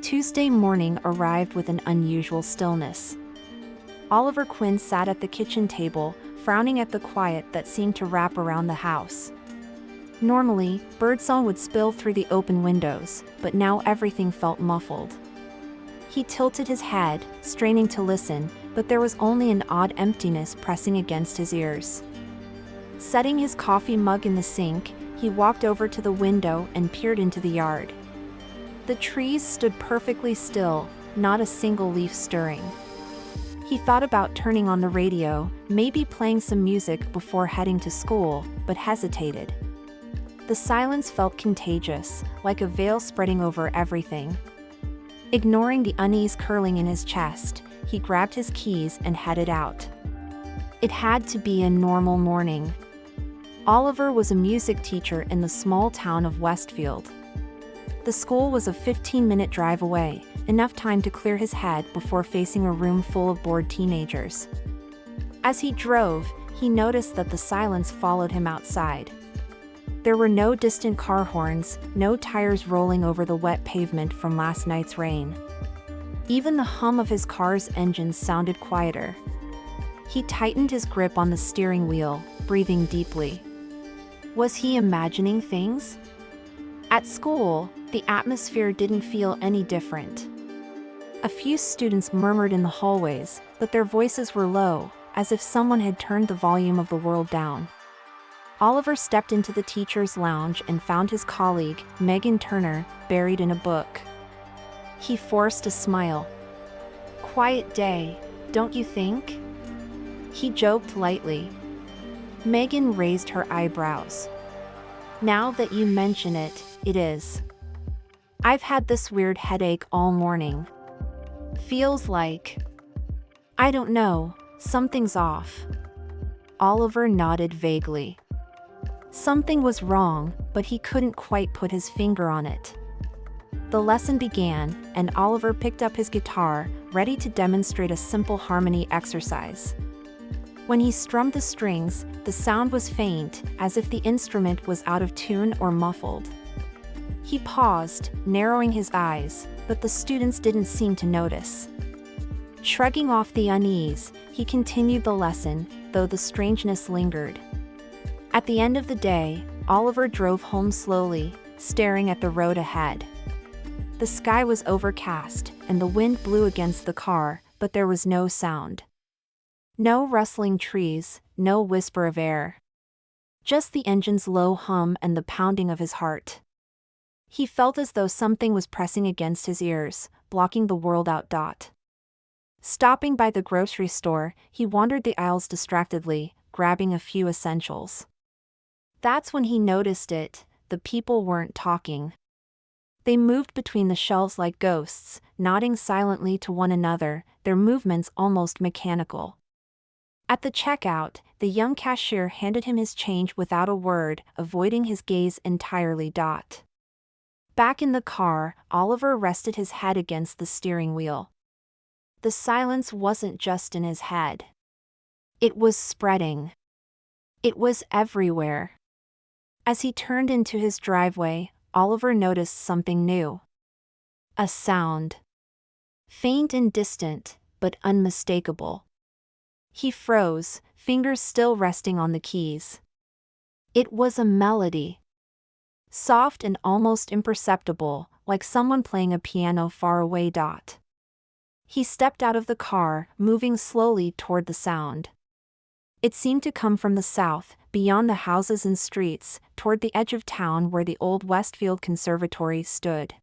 Tuesday morning arrived with an unusual stillness. Oliver Quinn sat at the kitchen table, frowning at the quiet that seemed to wrap around the house. Normally, birdsong would spill through the open windows, but now everything felt muffled. He tilted his head, straining to listen, but there was only an odd emptiness pressing against his ears. Setting his coffee mug in the sink, he walked over to the window and peered into the yard. The trees stood perfectly still, not a single leaf stirring. He thought about turning on the radio, maybe playing some music before heading to school, but hesitated. The silence felt contagious, like a veil spreading over everything. Ignoring the unease curling in his chest, he grabbed his keys and headed out. It had to be a normal morning. Oliver was a music teacher in the small town of Westfield. The school was a 15-minute drive away, enough time to clear his head before facing a room full of bored teenagers. As he drove, he noticed that the silence followed him outside. There were no distant car horns, no tires rolling over the wet pavement from last night's rain. Even the hum of his car's engine sounded quieter. He tightened his grip on the steering wheel, breathing deeply. Was he imagining things? At school, the atmosphere didn't feel any different. A few students murmured in the hallways, but their voices were low, as if someone had turned the volume of the world down. Oliver stepped into the teacher's lounge and found his colleague, Megan Turner, buried in a book. He forced a smile. "Quiet day, don't you think?" He joked lightly. Megan raised her eyebrows. "Now that you mention it, it is. I've had this weird headache all morning. Feels like... I don't know, something's off." Oliver nodded vaguely. Something was wrong, but he couldn't quite put his finger on it. The lesson began, and Oliver picked up his guitar, ready to demonstrate a simple harmony exercise. When he strummed the strings, the sound was faint, as if the instrument was out of tune or muffled. He paused, narrowing his eyes, but the students didn't seem to notice. Shrugging off the unease, he continued the lesson, though the strangeness lingered. At the end of the day, Oliver drove home slowly, staring at the road ahead. The sky was overcast, and the wind blew against the car, but there was no sound. No rustling trees, no whisper of air. Just the engine's low hum and the pounding of his heart. He felt as though something was pressing against his ears, blocking the world out. Stopping by the grocery store, he wandered the aisles distractedly, grabbing a few essentials. That's when he noticed it, the people weren't talking. They moved between the shelves like ghosts, nodding silently to one another, their movements almost mechanical. At the checkout, the young cashier handed him his change without a word, avoiding his gaze entirely. Back in the car, Oliver rested his head against the steering wheel. The silence wasn't just in his head. It was spreading. It was everywhere. As he turned into his driveway, Oliver noticed something new. A sound. Faint and distant, but unmistakable. He froze, fingers still resting on the keys. It was a melody. Soft and almost imperceptible, like someone playing a piano far away. He stepped out of the car, moving slowly toward the sound. It seemed to come from the south, beyond the houses and streets, toward the edge of town where the old Westfield Conservatory stood.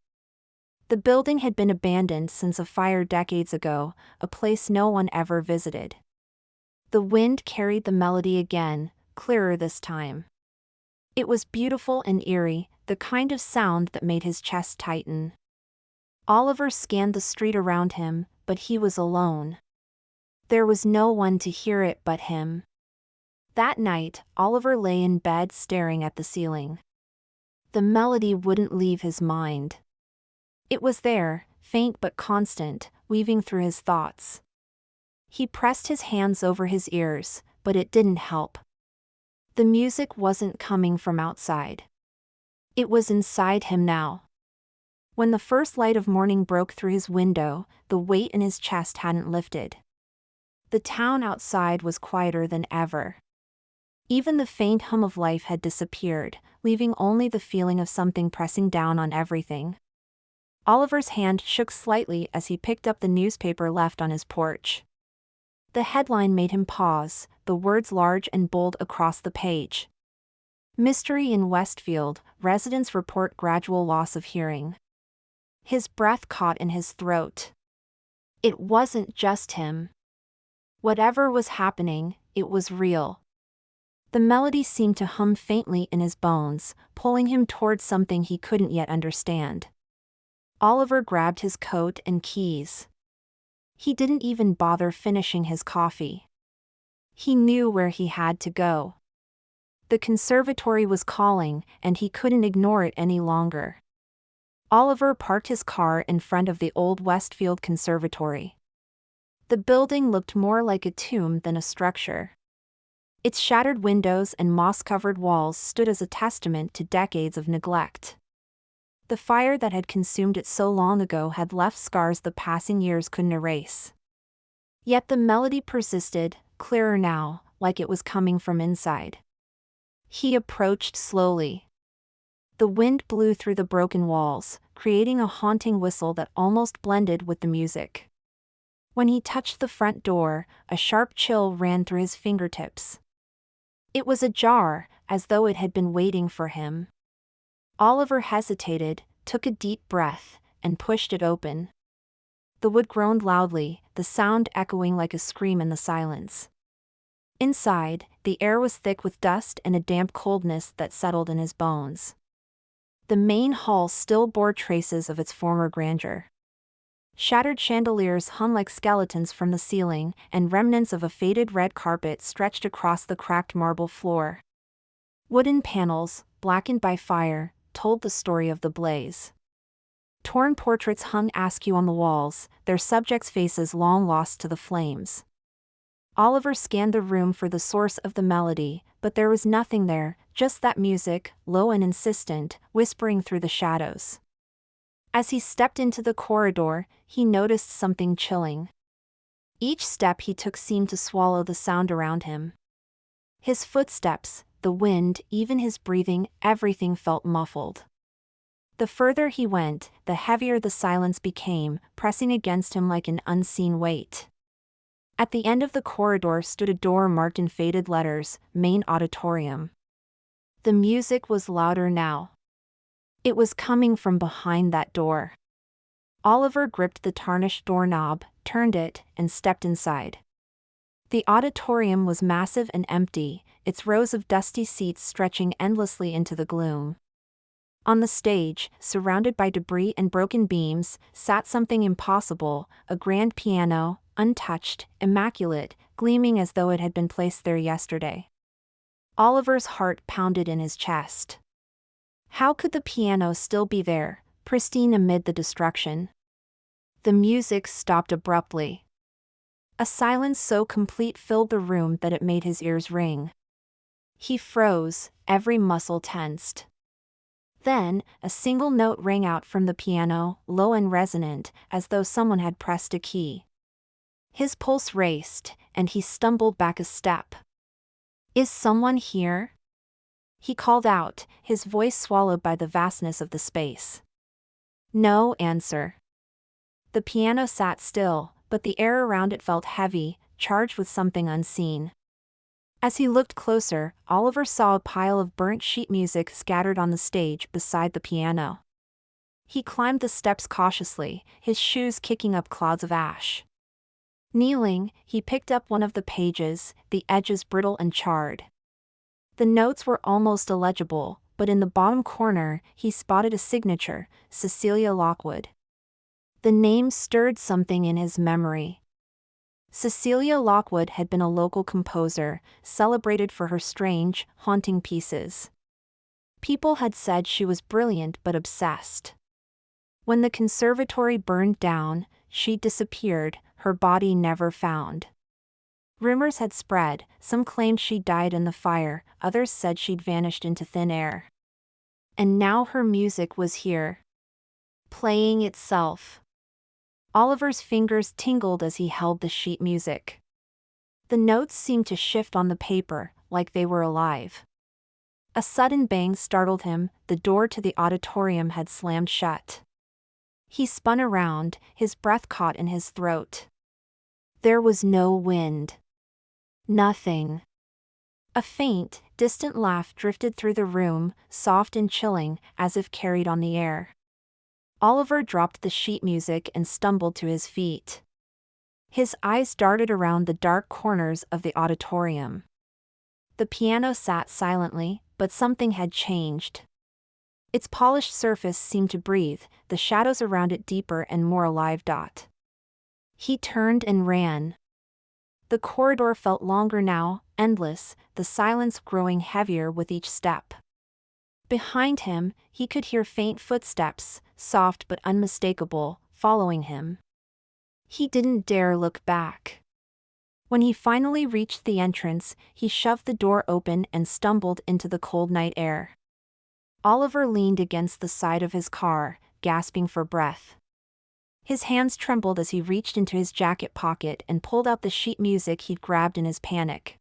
The building had been abandoned since a fire decades ago, a place no one ever visited. The wind carried the melody again, clearer this time. It was beautiful and eerie, the kind of sound that made his chest tighten. Oliver scanned the street around him, but he was alone. There was no one to hear it but him. That night, Oliver lay in bed staring at the ceiling. The melody wouldn't leave his mind. It was there, faint but constant, weaving through his thoughts. He pressed his hands over his ears, but it didn't help. The music wasn't coming from outside. It was inside him now. When the first light of morning broke through his window, the weight in his chest hadn't lifted. The town outside was quieter than ever. Even the faint hum of life had disappeared, leaving only the feeling of something pressing down on everything. Oliver's hand shook slightly as he picked up the newspaper left on his porch. The headline made him pause, the words large and bold across the page. Mystery in Westfield, residents report gradual loss of hearing. His breath caught in his throat. It wasn't just him. Whatever was happening, it was real. The melody seemed to hum faintly in his bones, pulling him towards something he couldn't yet understand. Oliver grabbed his coat and keys. He didn't even bother finishing his coffee. He knew where he had to go. The conservatory was calling, and he couldn't ignore it any longer. Oliver parked his car in front of the old Westfield Conservatory. The building looked more like a tomb than a structure. Its shattered windows and moss-covered walls stood as a testament to decades of neglect. The fire that had consumed it so long ago had left scars the passing years couldn't erase. Yet the melody persisted, clearer now, like it was coming from inside. He approached slowly. The wind blew through the broken walls, creating a haunting whistle that almost blended with the music. When he touched the front door, a sharp chill ran through his fingertips. It was ajar, as though it had been waiting for him. Oliver hesitated, took a deep breath, and pushed it open. The wood groaned loudly, the sound echoing like a scream in the silence. Inside, the air was thick with dust and a damp coldness that settled in his bones. The main hall still bore traces of its former grandeur. Shattered chandeliers hung like skeletons from the ceiling, and remnants of a faded red carpet stretched across the cracked marble floor. Wooden panels, blackened by fire, told the story of the blaze. Torn portraits hung askew on the walls, their subjects' faces long lost to the flames. Oliver scanned the room for the source of the melody, but there was nothing there, just that music, low and insistent, whispering through the shadows. As he stepped into the corridor, he noticed something chilling. Each step he took seemed to swallow the sound around him. His footsteps, the wind, even his breathing, everything felt muffled. The further he went, the heavier the silence became, pressing against him like an unseen weight. At the end of the corridor stood a door marked in faded letters, "Main Auditorium." The music was louder now. It was coming from behind that door. Oliver gripped the tarnished doorknob, turned it, and stepped inside. The auditorium was massive and empty, its rows of dusty seats stretching endlessly into the gloom. On the stage, surrounded by debris and broken beams, sat something impossible, a grand piano, untouched, immaculate, gleaming as though it had been placed there yesterday. Oliver's heart pounded in his chest. How could the piano still be there, pristine amid the destruction? The music stopped abruptly. A silence so complete filled the room that it made his ears ring. He froze, every muscle tensed. Then, a single note rang out from the piano, low and resonant, as though someone had pressed a key. His pulse raced, and he stumbled back a step. "Is someone here?" He called out, his voice swallowed by the vastness of the space. No answer. The piano sat still, but the air around it felt heavy, charged with something unseen. As he looked closer, Oliver saw a pile of burnt sheet music scattered on the stage beside the piano. He climbed the steps cautiously, his shoes kicking up clouds of ash. Kneeling, he picked up one of the pages, the edges brittle and charred. The notes were almost illegible, but in the bottom corner, he spotted a signature, Cecilia Lockwood. The name stirred something in his memory. Cecilia Lockwood had been a local composer, celebrated for her strange, haunting pieces. People had said she was brilliant but obsessed. When the conservatory burned down, she disappeared, her body never found. Rumors had spread, some claimed she died in the fire, others said she'd vanished into thin air. And now her music was here. playing itself. Oliver's fingers tingled as he held the sheet music. The notes seemed to shift on the paper, like they were alive. A sudden bang startled him. The door to the auditorium had slammed shut. He spun around, his breath caught in his throat. There was no wind. Nothing. A faint, distant laugh drifted through the room, soft and chilling, as if carried on the air. Oliver dropped the sheet music and stumbled to his feet. His eyes darted around the dark corners of the auditorium. The piano sat silently, but something had changed. Its polished surface seemed to breathe, the shadows around it deeper and more alive. He turned and ran. The corridor felt longer now, endless, the silence growing heavier with each step. Behind him, he could hear faint footsteps, soft but unmistakable, following him. He didn't dare look back. When he finally reached the entrance, he shoved the door open and stumbled into the cold night air. Oliver leaned against the side of his car, gasping for breath. His hands trembled as he reached into his jacket pocket and pulled out the sheet music he'd grabbed in his panic.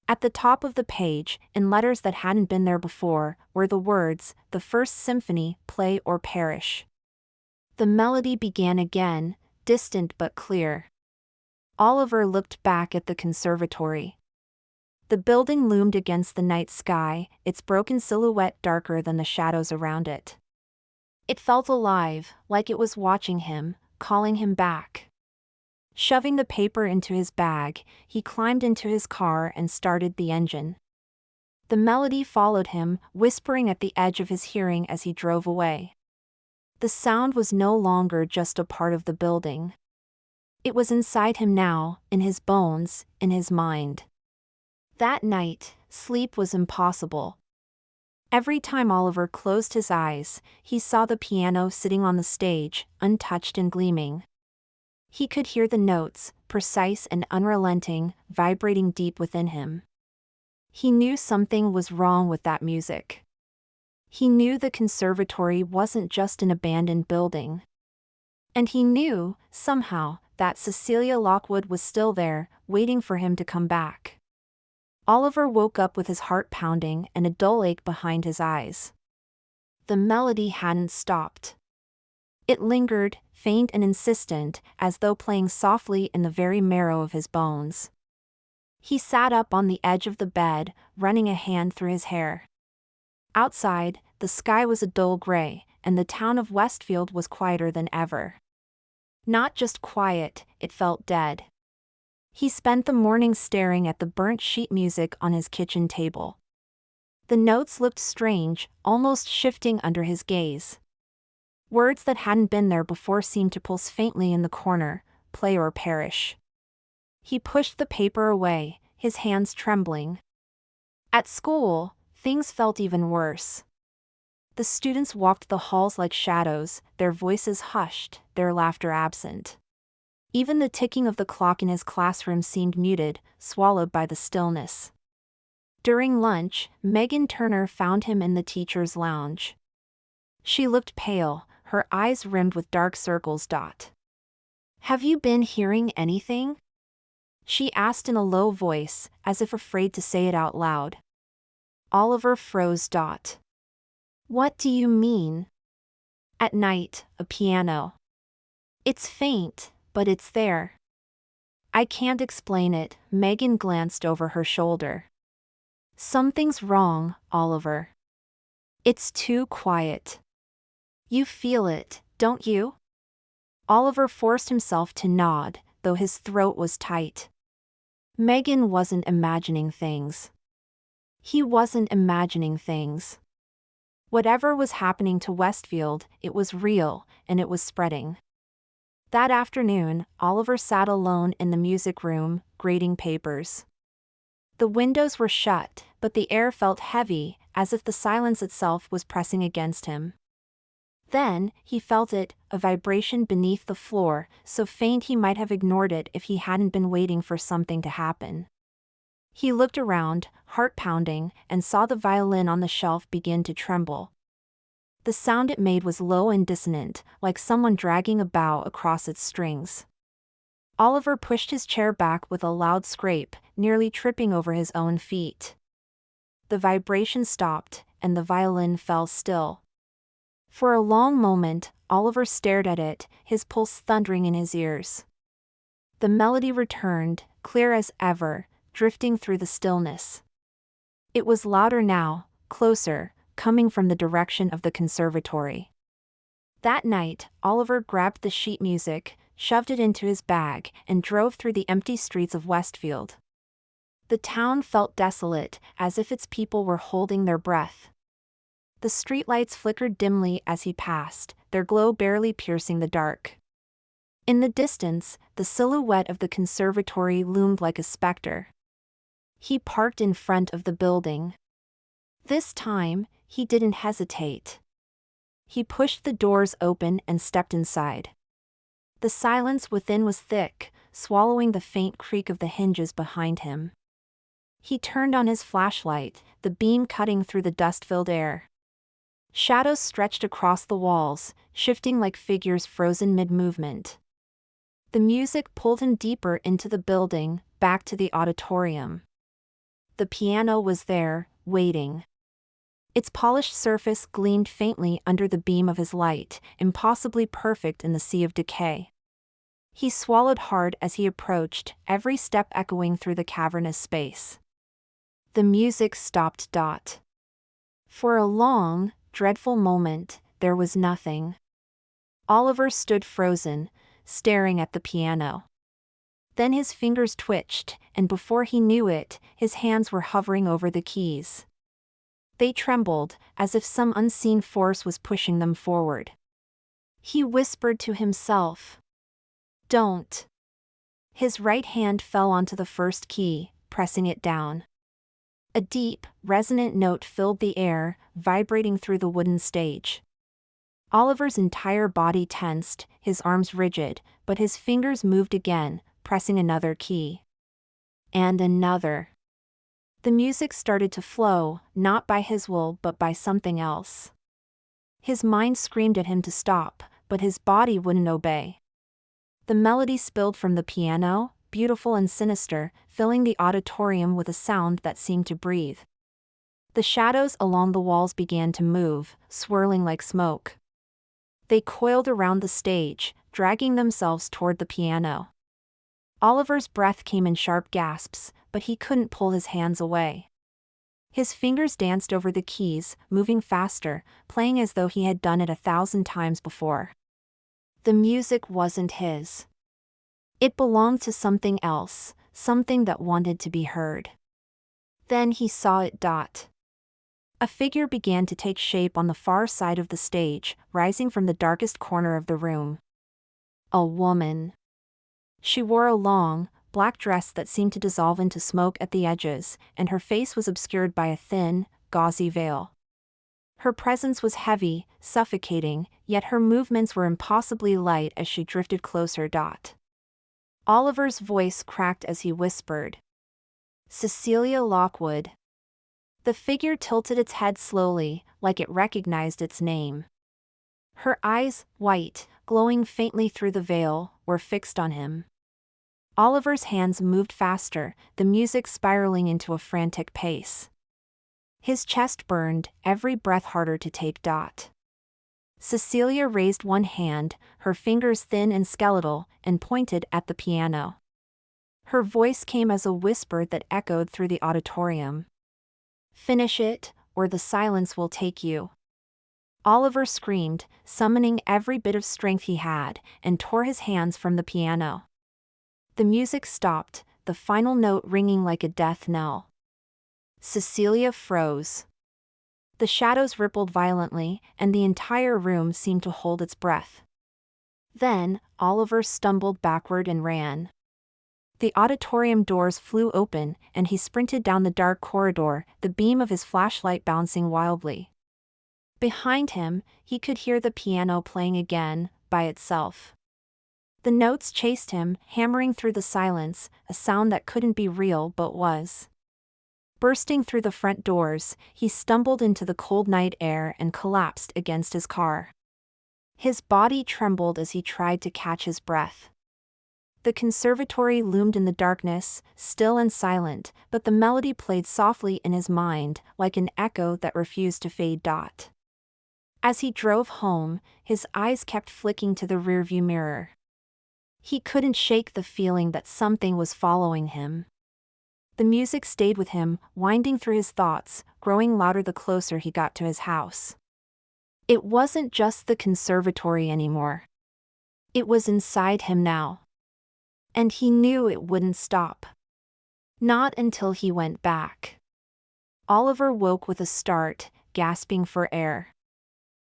At the top of the page, in letters that hadn't been there before, were the words, "The First Symphony, Play or Perish." The melody began again, distant but clear. Oliver looked back at the conservatory. The building loomed against the night sky, its broken silhouette darker than the shadows around it. It felt alive, like it was watching him, calling him back. Shoving the paper into his bag, he climbed into his car and started the engine. The melody followed him, whispering at the edge of his hearing as he drove away. The sound was no longer just a part of the building. It was inside him now, in his bones, in his mind. That night, sleep was impossible. Every time Oliver closed his eyes, he saw the piano sitting on the stage, untouched and gleaming. He could hear the notes, precise and unrelenting, vibrating deep within him. He knew something was wrong with that music. He knew the conservatory wasn't just an abandoned building. And he knew, somehow, that Cecilia Lockwood was still there, waiting for him to come back. Oliver woke up with his heart pounding and a dull ache behind his eyes. The melody hadn't stopped. It lingered, faint and insistent, as though playing softly in the very marrow of his bones. He sat up on the edge of the bed, running a hand through his hair. Outside, the sky was a dull gray, and the town of Westfield was quieter than ever. Not just quiet, it felt dead. He spent the morning staring at the burnt sheet music on his kitchen table. The notes looked strange, almost shifting under his gaze. Words that hadn't been there before seemed to pulse faintly in the corner, play or perish. He pushed the paper away, his hands trembling. At school, things felt even worse. The students walked the halls like shadows, their voices hushed, their laughter absent. Even the ticking of the clock in his classroom seemed muted, swallowed by the stillness. During lunch, Megan Turner found him in the teacher's lounge. She looked pale, her eyes rimmed with dark circles. "Have you been hearing anything?" she asked in a low voice, as if afraid to say it out loud. Oliver froze. "What do you mean?" "At night, a piano. It's faint, but it's there." "I can't explain it." Megan glanced over her shoulder. "Something's wrong, Oliver. It's too quiet. You feel it, don't you?" Oliver forced himself to nod, though his throat was tight. Megan wasn't imagining things. He wasn't imagining things. Whatever was happening to Westfield, it was real, and it was spreading. That afternoon, Oliver sat alone in the music room, grading papers. The windows were shut, but the air felt heavy, as if the silence itself was pressing against him. Then, he felt it, a vibration beneath the floor, so faint he might have ignored it if he hadn't been waiting for something to happen. He looked around, heart pounding, and saw the violin on the shelf begin to tremble. The sound it made was low and dissonant, like someone dragging a bow across its strings. Oliver pushed his chair back with a loud scrape, nearly tripping over his own feet. The vibration stopped, and the violin fell still. For a long moment, Oliver stared at it, his pulse thundering in his ears. The melody returned, clear as ever, drifting through the stillness. It was louder now, closer, coming from the direction of the conservatory. That night, Oliver grabbed the sheet music, shoved it into his bag, and drove through the empty streets of Westfield. The town felt desolate, as if its people were holding their breath. The streetlights flickered dimly as he passed, their glow barely piercing the dark. In the distance, the silhouette of the conservatory loomed like a specter. He parked in front of the building. This time, he didn't hesitate. He pushed the doors open and stepped inside. The silence within was thick, swallowing the faint creak of the hinges behind him. He turned on his flashlight, the beam cutting through the dust-filled air. Shadows stretched across the walls, shifting like figures frozen mid-movement. The music pulled him deeper into the building, back to the auditorium. The piano was there, waiting. Its polished surface gleamed faintly under the beam of his light, impossibly perfect in the sea of decay. He swallowed hard as he approached, every step echoing through the cavernous space. The music stopped. For a long, dreadful moment, there was nothing. Oliver stood frozen, staring at the piano. Then his fingers twitched, and before he knew it, his hands were hovering over the keys. They trembled, as if some unseen force was pushing them forward. He whispered to himself, "Don't." His right hand fell onto the first key, pressing it down. A deep, resonant note filled the air, vibrating through the wooden stage. Oliver's entire body tensed, his arms rigid, but his fingers moved again, pressing another key. And another. The music started to flow, not by his will but by something else. His mind screamed at him to stop, but his body wouldn't obey. The melody spilled from the piano, beautiful and sinister, filling the auditorium with a sound that seemed to breathe. The shadows along the walls began to move, swirling like smoke. They coiled around the stage, dragging themselves toward the piano. Oliver's breath came in sharp gasps, but he couldn't pull his hands away. His fingers danced over the keys, moving faster, playing as though he had done it 1,000 times before. The music wasn't his. It belonged to something else, something that wanted to be heard. Then he saw it. A figure began to take shape on the far side of the stage, rising from the darkest corner of the room. A woman. She wore a long, black dress that seemed to dissolve into smoke at the edges, and her face was obscured by a thin, gauzy veil. Her presence was heavy, suffocating, yet her movements were impossibly light as she drifted closer. Oliver's voice cracked as he whispered, "Cecilia Lockwood." The figure tilted its head slowly, like it recognized its name. Her eyes, white, glowing faintly through the veil, were fixed on him. Oliver's hands moved faster, the music spiraling into a frantic pace. His chest burned, every breath harder to take. Cecilia raised one hand, her fingers thin and skeletal, and pointed at the piano. Her voice came as a whisper that echoed through the auditorium. "Finish it, or the silence will take you." Oliver screamed, summoning every bit of strength he had, and tore his hands from the piano. The music stopped, the final note ringing like a death knell. Cecilia froze. The shadows rippled violently, and the entire room seemed to hold its breath. Then, Oliver stumbled backward and ran. The auditorium doors flew open, and he sprinted down the dark corridor, the beam of his flashlight bouncing wildly. Behind him, he could hear the piano playing again, by itself. The notes chased him, hammering through the silence, a sound that couldn't be real but was. Bursting through the front doors, he stumbled into the cold night air and collapsed against his car. His body trembled as he tried to catch his breath. The conservatory loomed in the darkness, still and silent, but the melody played softly in his mind, like an echo that refused to fade. As he drove home, his eyes kept flicking to the rearview mirror. He couldn't shake the feeling that something was following him. The music stayed with him, winding through his thoughts, growing louder the closer he got to his house. It wasn't just the conservatory anymore. It was inside him now. And he knew it wouldn't stop. Not until he went back. Oliver woke with a start, gasping for air.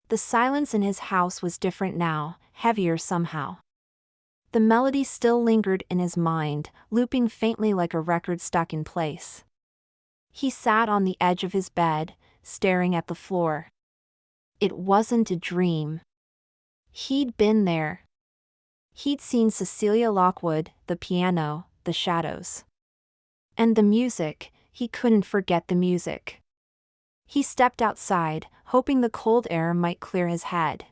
The silence in his house was different now, heavier somehow. The melody still lingered in his mind, looping faintly like a record stuck in place. He sat on the edge of his bed, staring at the floor. It wasn't a dream. He'd been there. He'd seen Cecilia Lockwood, the piano, the shadows. And the music, he couldn't forget the music. He stepped outside, hoping the cold air might clear his head.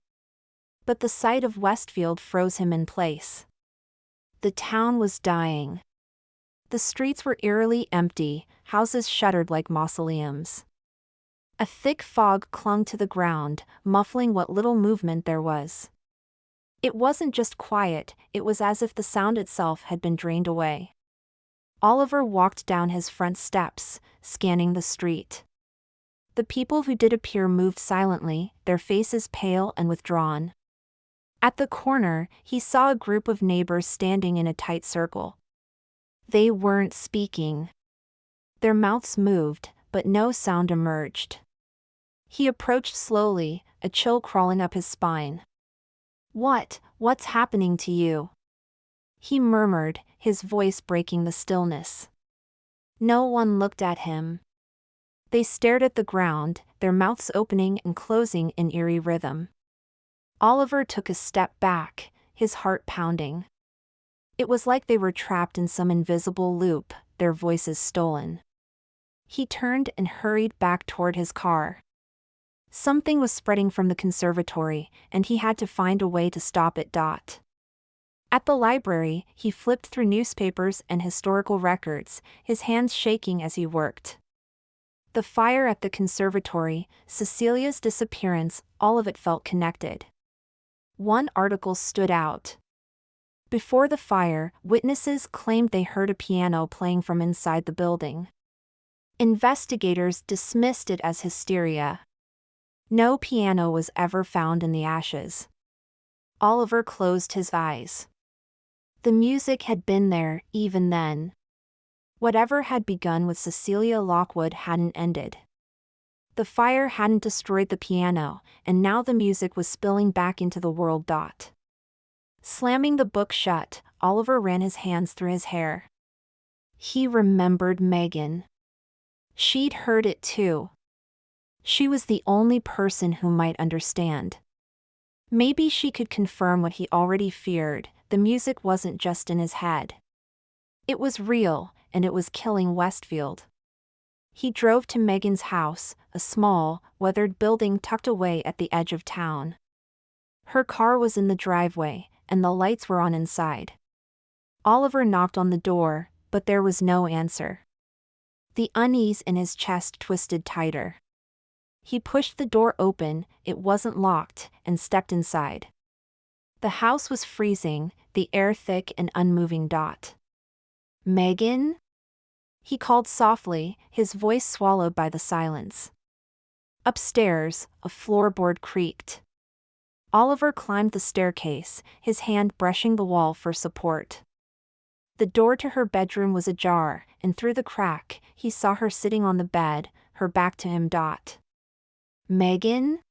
But the sight of Westfield froze him in place. The town was dying. The streets were eerily empty, houses shuttered like mausoleums. A thick fog clung to the ground, muffling what little movement there was. It wasn't just quiet, it was as if the sound itself had been drained away. Oliver walked down his front steps, scanning the street. The people who did appear moved silently, their faces pale and withdrawn. At the corner, he saw a group of neighbors standing in a tight circle. They weren't speaking. Their mouths moved, but no sound emerged. He approached slowly, a chill crawling up his spine. What's happening to you?" he murmured, his voice breaking the stillness. No one looked at him. They stared at the ground, their mouths opening and closing in eerie rhythm. Oliver took a step back, his heart pounding. It was like they were trapped in some invisible loop, their voices stolen. He turned and hurried back toward his car. Something was spreading from the conservatory, and he had to find a way to stop it. At the library, he flipped through newspapers and historical records, his hands shaking as he worked. The fire at the conservatory, Cecilia's disappearance, all of it felt connected. One article stood out. Before the fire, witnesses claimed they heard a piano playing from inside the building. Investigators dismissed it as hysteria. No piano was ever found in the ashes. Oliver closed his eyes. The music had been there, even then. Whatever had begun with Cecilia Lockwood hadn't ended. The fire hadn't destroyed the piano, and now the music was spilling back into the world. Slamming the book shut, Oliver ran his hands through his hair. He remembered Megan. She'd heard it too. She was the only person who might understand. Maybe she could confirm what he already feared, the music wasn't just in his head. It was real, and it was killing Westfield. He drove to Megan's house, a small, weathered building tucked away at the edge of town. Her car was in the driveway, and the lights were on inside. Oliver knocked on the door, but there was no answer. The unease in his chest twisted tighter. He pushed the door open, it wasn't locked, and stepped inside. The house was freezing, the air thick and unmoving. "Megan?" he called softly, his voice swallowed by the silence. Upstairs, a floorboard creaked. Oliver climbed the staircase, his hand brushing the wall for support. The door to her bedroom was ajar, and through the crack, he saw her sitting on the bed, her back to him. "Megan?"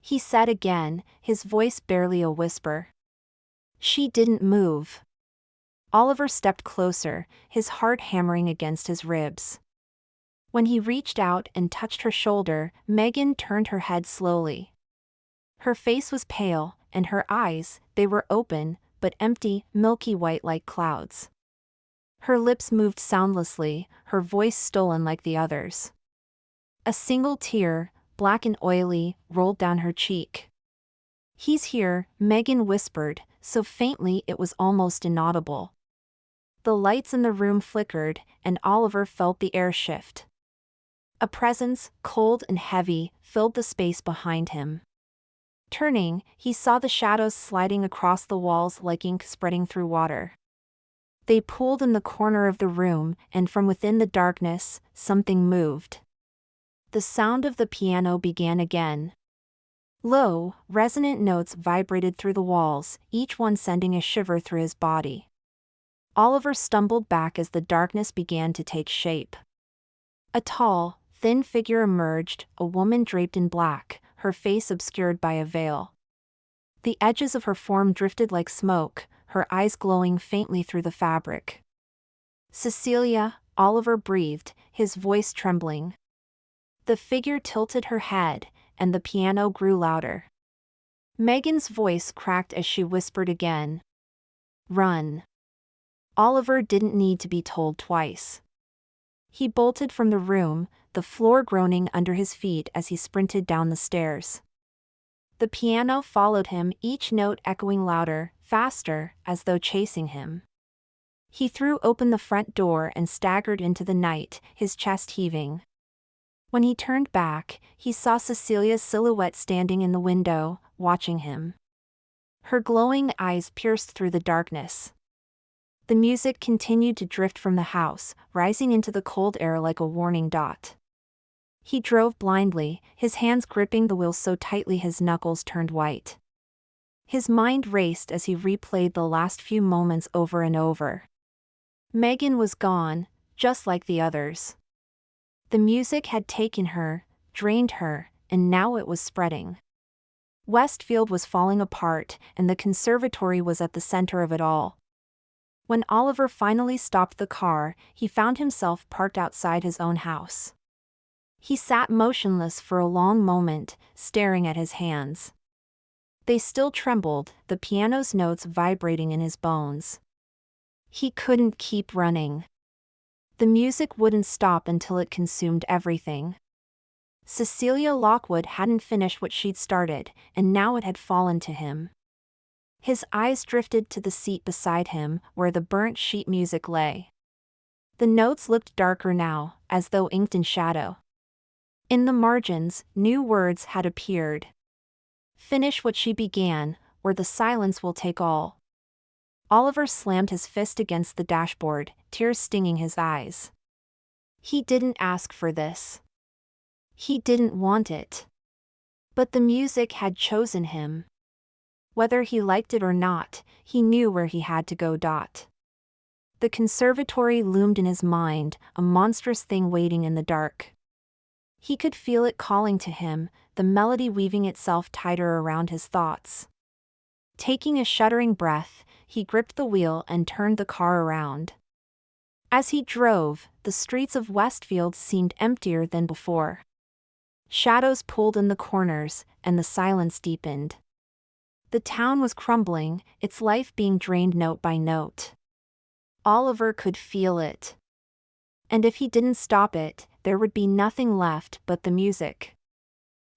he said again, his voice barely a whisper. She didn't move. Oliver stepped closer, his heart hammering against his ribs. When he reached out and touched her shoulder, Megan turned her head slowly. Her face was pale, and her eyes, they were open, but empty, milky white like clouds. Her lips moved soundlessly, her voice stolen like the others. A single tear, black and oily, rolled down her cheek. "He's here," Megan whispered, so faintly it was almost inaudible. The lights in the room flickered, and Oliver felt the air shift. A presence, cold and heavy, filled the space behind him. Turning, he saw the shadows sliding across the walls like ink spreading through water. They pooled in the corner of the room, and from within the darkness, something moved. The sound of the piano began again. Low, resonant notes vibrated through the walls, each one sending a shiver through his body. Oliver stumbled back as the darkness began to take shape. A tall, thin figure emerged, a woman draped in black, her face obscured by a veil. The edges of her form drifted like smoke, her eyes glowing faintly through the fabric. "Cecilia," Oliver breathed, his voice trembling. The figure tilted her head, and the piano grew louder. Megan's voice cracked as she whispered again. "Run." Oliver didn't need to be told twice. He bolted from the room, the floor groaning under his feet as he sprinted down the stairs. The piano followed him, each note echoing louder, faster, as though chasing him. He threw open the front door and staggered into the night, his chest heaving. When he turned back, he saw Cecilia's silhouette standing in the window, watching him. Her glowing eyes pierced through the darkness. The music continued to drift from the house, rising into the cold air like a warning dot. He drove blindly, his hands gripping the wheel so tightly his knuckles turned white. His mind raced as he replayed the last few moments over and over. Megan was gone, just like the others. The music had taken her, drained her, and now it was spreading. Westfield was falling apart, and the conservatory was at the center of it all. When Oliver finally stopped the car, he found himself parked outside his own house. He sat motionless for a long moment, staring at his hands. They still trembled, the piano's notes vibrating in his bones. He couldn't keep running. The music wouldn't stop until it consumed everything. Cecilia Lockwood hadn't finished what she'd started, and now it had fallen to him. His eyes drifted to the seat beside him, where the burnt sheet music lay. The notes looked darker now, as though inked in shadow. In the margins, new words had appeared. "Finish what she began, or the silence will take all." Oliver slammed his fist against the dashboard, tears stinging his eyes. He didn't ask for this. He didn't want it. But the music had chosen him. Whether he liked it or not, he knew where he had to go. The conservatory loomed in his mind, a monstrous thing waiting in the dark. He could feel it calling to him, the melody weaving itself tighter around his thoughts. Taking a shuddering breath, he gripped the wheel and turned the car around. As he drove, the streets of Westfield seemed emptier than before. Shadows pulled in the corners, and the silence deepened. The town was crumbling, its life being drained note by note. Oliver could feel it. And if he didn't stop it, there would be nothing left but the music.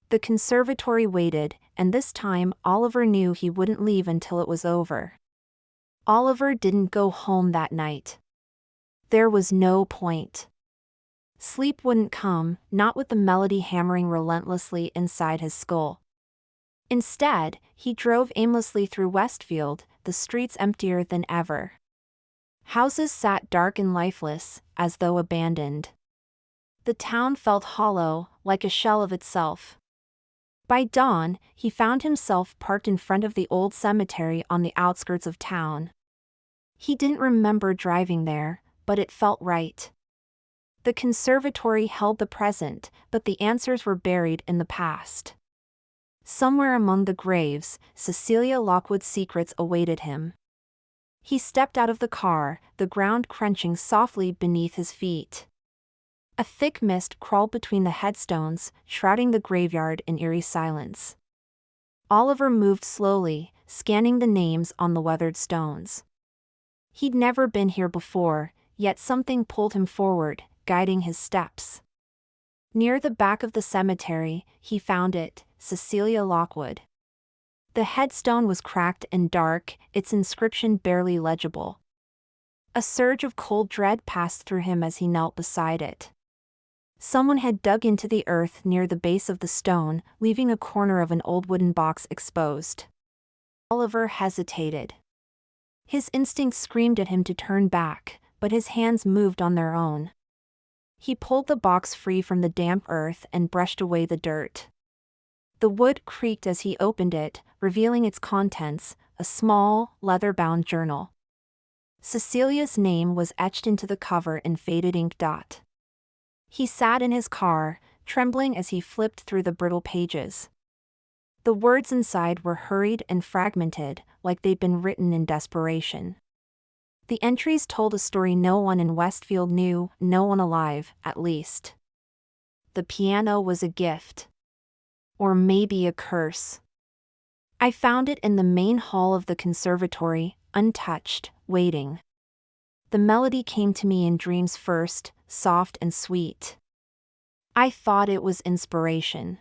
The conservatory waited, and this time Oliver knew he wouldn't leave until it was over. Oliver didn't go home that night. There was no point. Sleep wouldn't come, not with the melody hammering relentlessly inside his skull. Instead, he drove aimlessly through Westfield, the streets emptier than ever. Houses sat dark and lifeless, as though abandoned. The town felt hollow, like a shell of itself. By dawn, he found himself parked in front of the old cemetery on the outskirts of town. He didn't remember driving there, but it felt right. The conservatory held the present, but the answers were buried in the past. Somewhere among the graves, Cecilia Lockwood's secrets awaited him. He stepped out of the car, the ground crunching softly beneath his feet. A thick mist crawled between the headstones, shrouding the graveyard in eerie silence. Oliver moved slowly, scanning the names on the weathered stones. He'd never been here before, yet something pulled him forward, guiding his steps. Near the back of the cemetery, he found it, Cecilia Lockwood. The headstone was cracked and dark, its inscription barely legible. A surge of cold dread passed through him as he knelt beside it. Someone had dug into the earth near the base of the stone, leaving a corner of an old wooden box exposed. Oliver hesitated. His instinct screamed at him to turn back, but his hands moved on their own. He pulled the box free from the damp earth and brushed away the dirt. The wood creaked as he opened it, revealing its contents, a small, leather-bound journal. Cecilia's name was etched into the cover in faded ink. He sat in his car, trembling as he flipped through the brittle pages. The words inside were hurried and fragmented, like they'd been written in desperation. The entries told a story no one in Westfield knew, no one alive, at least. The piano was a gift. Or maybe a curse. I found it in the main hall of the conservatory, untouched, waiting. The melody came to me in dreams first, soft and sweet. I thought it was inspiration.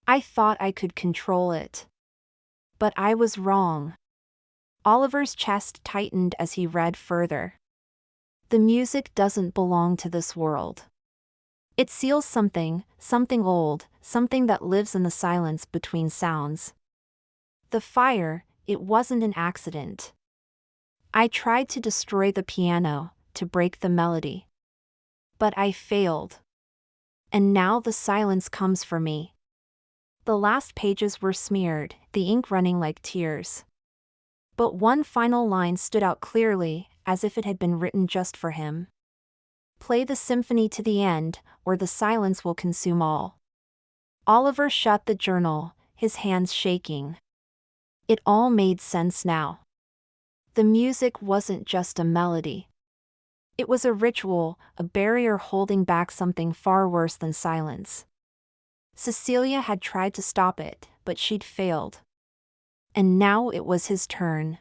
I thought I could control it. But I was wrong. Oliver's chest tightened as he read further. The music doesn't belong to this world. It seals something old, something that lives in the silence between sounds. The fire, it wasn't an accident. I tried to destroy the piano, to break the melody. But I failed. And now the silence comes for me. The last pages were smeared, the ink running like tears. But one final line stood out clearly, as if it had been written just for him. Play the symphony to the end, or the silence will consume all. Oliver shut the journal, his hands shaking. It all made sense now. The music wasn't just a melody. It was a ritual, a barrier holding back something far worse than silence. Cecilia had tried to stop it, but she'd failed. And now it was his turn.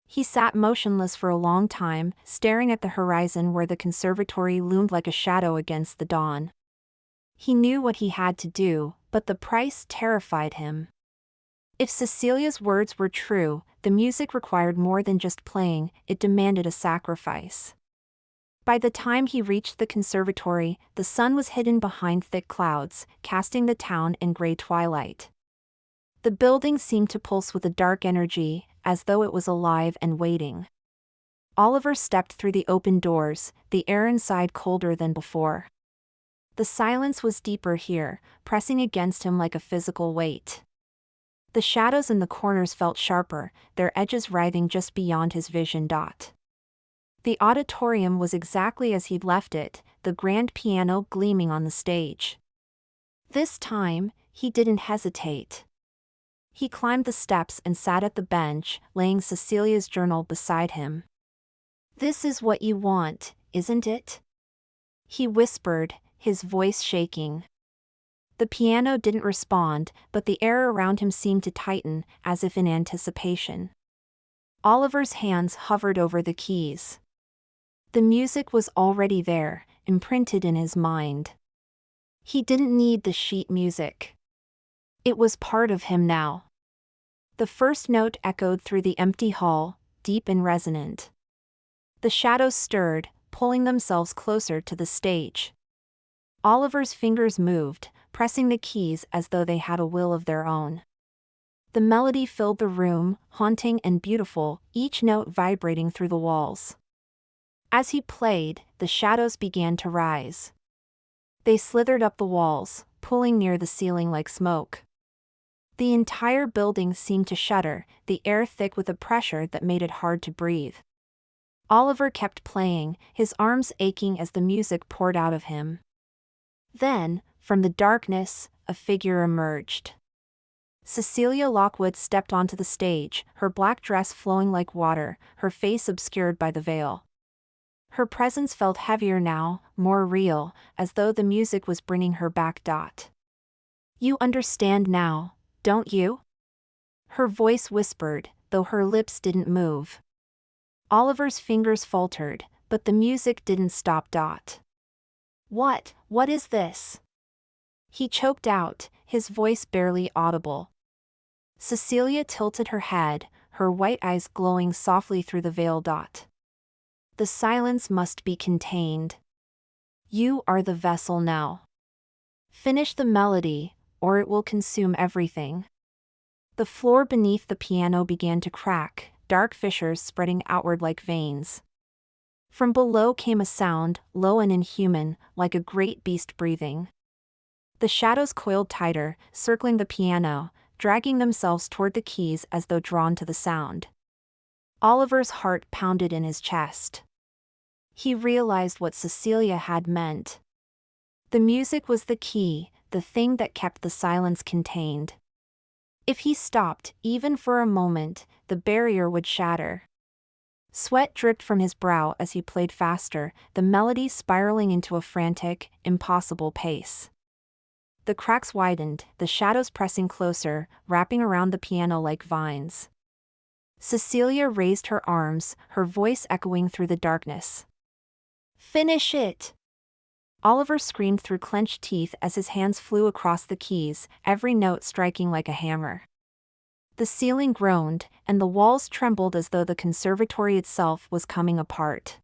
He sat motionless for a long time, staring at the horizon where the conservatory loomed like a shadow against the dawn. He knew what he had to do, but the price terrified him. If Cecilia's words were true, the music required more than just playing, it demanded a sacrifice. By the time he reached the conservatory, the sun was hidden behind thick clouds, casting the town in gray twilight. The building seemed to pulse with a dark energy, as though it was alive and waiting. Oliver stepped through the open doors, the air inside colder than before. The silence was deeper here, pressing against him like a physical weight. The shadows in the corners felt sharper, their edges writhing just beyond his vision. The auditorium was exactly as he'd left it, the grand piano gleaming on the stage. This time, he didn't hesitate. He climbed the steps and sat at the bench, laying Cecilia's journal beside him. "This is what you want, isn't it?" he whispered, his voice shaking. The piano didn't respond, but the air around him seemed to tighten, as if in anticipation. Oliver's hands hovered over the keys. The music was already there, imprinted in his mind. He didn't need the sheet music. It was part of him now. The first note echoed through the empty hall, deep and resonant. The shadows stirred, pulling themselves closer to the stage. Oliver's fingers moved, pressing the keys as though they had a will of their own. The melody filled the room, haunting and beautiful, each note vibrating through the walls. As he played, the shadows began to rise. They slithered up the walls, pulling near the ceiling like smoke. The entire building seemed to shudder, the air thick with a pressure that made it hard to breathe. Oliver kept playing, his arms aching as the music poured out of him. Then, from the darkness, a figure emerged. Cecilia Lockwood stepped onto the stage, her black dress flowing like water, her face obscured by the veil. Her presence felt heavier now, more real, as though the music was bringing her back. "You understand now, don't you?" Her voice whispered, though her lips didn't move. Oliver's fingers faltered, but the music didn't stop. What is this? He choked out, his voice barely audible. Cecilia tilted her head, her white eyes glowing softly through the veil. The silence must be contained. You are the vessel now. Finish the melody, or it will consume everything. The floor beneath the piano began to crack, dark fissures spreading outward like veins. From below came a sound, low and inhuman, like a great beast breathing. The shadows coiled tighter, circling the piano, dragging themselves toward the keys as though drawn to the sound. Oliver's heart pounded in his chest. He realized what Cecilia had meant. The music was the key, the thing that kept the silence contained. If he stopped, even for a moment, the barrier would shatter. Sweat dripped from his brow as he played faster, the melody spiraling into a frantic, impossible pace. The cracks widened, the shadows pressing closer, wrapping around the piano like vines. Cecilia raised her arms, her voice echoing through the darkness. "Finish it!" Oliver screamed through clenched teeth as his hands flew across the keys, every note striking like a hammer. The ceiling groaned, and the walls trembled as though the conservatory itself was coming apart.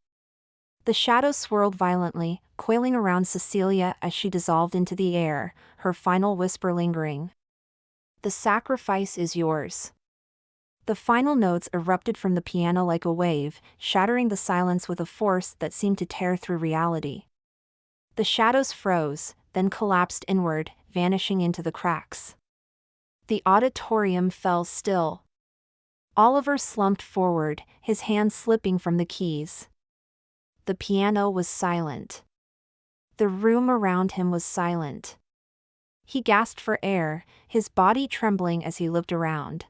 The shadows swirled violently, coiling around Cecilia as she dissolved into the air, her final whisper lingering. "The sacrifice is yours." The final notes erupted from the piano like a wave, shattering the silence with a force that seemed to tear through reality. The shadows froze, then collapsed inward, vanishing into the cracks. The auditorium fell still. Oliver slumped forward, his hands slipping from the keys. The piano was silent. The room around him was silent. He gasped for air, his body trembling as he looked around.